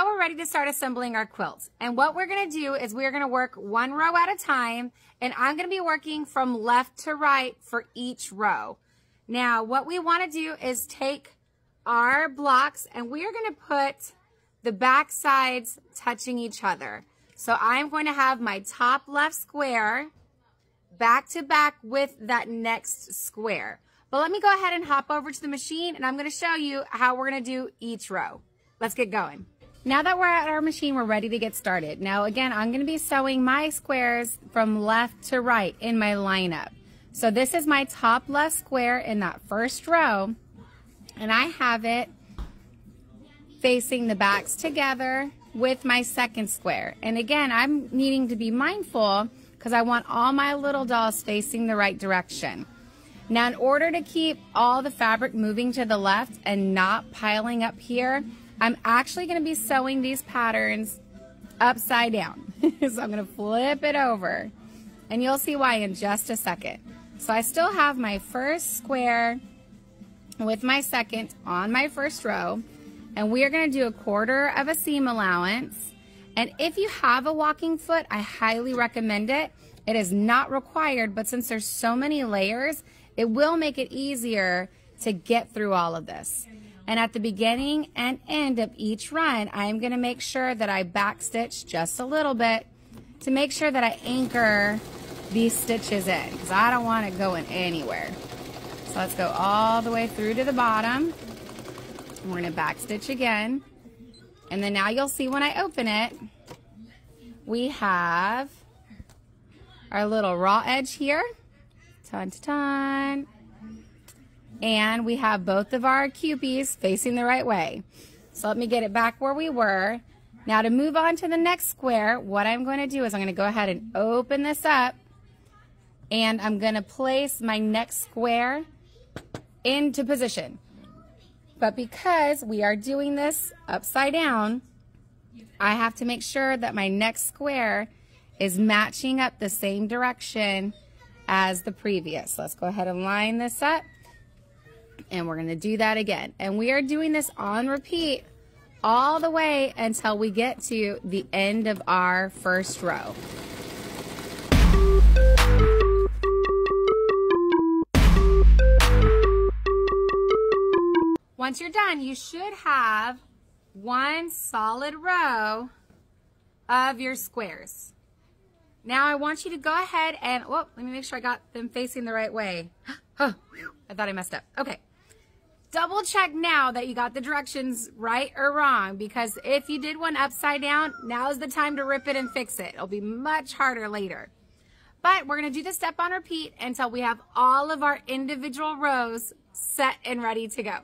Now we're ready to start assembling our quilts. And what we're gonna do is we're gonna work one row at a time, and I'm gonna be working from left to right for each row. Now, what we wanna do is take our blocks and we are gonna put the back sides touching each other. So I'm going to have my top left square back to back with that next square. But let me go ahead and hop over to the machine and I'm gonna show you how we're gonna do each row. Let's get going. Now that we're at our machine, we're ready to get started. Now again, I'm gonna be sewing my squares from left to right in my lineup. So this is my top left square in that first row, and I have it facing the backs together with my second square. And again, I'm needing to be mindful because I want all my little dolls facing the right direction. Now, in order to keep all the fabric moving to the left and not piling up here, I'm actually going to be sewing these patterns upside down. So I'm going to flip it over, and you'll see why in just a second. So I still have my first square with my second on my first row, and we are going to do 1/4 of a seam allowance. And if you have a walking foot, I highly recommend it. It is not required, but since there's so many layers, it will make it easier to get through all of this. And at the beginning and end of each run, I'm going to make sure that I backstitch just a little bit to make sure that I anchor these stitches in, because I don't want it going anywhere. So let's go all the way through to the bottom. We're going to backstitch again. And then now you'll see when I open it, we have our little raw edge here. Ton. And we have both of our cupies facing the right way. So let me get it back where we were. Now to move on to the next square, what I'm going to do is I'm going to go ahead and open this up, and I'm going to place my next square into position. But because we are doing this upside down, I have to make sure that my next square is matching up the same direction as the previous. Let's go ahead and line this up. And we're going to do that again. And we are doing this on repeat all the way until we get to the end of our first row. Once you're done, you should have one solid row of your squares. Now I want you to go ahead and, whoop, let me make sure I got them facing the right way. Oh, I thought I messed up. Okay. Double check now that you got the directions right or wrong, because if you did one upside down, now's the time to rip it and fix it. It'll be much harder later. But we're going to do this step on repeat until we have all of our individual rows set and ready to go.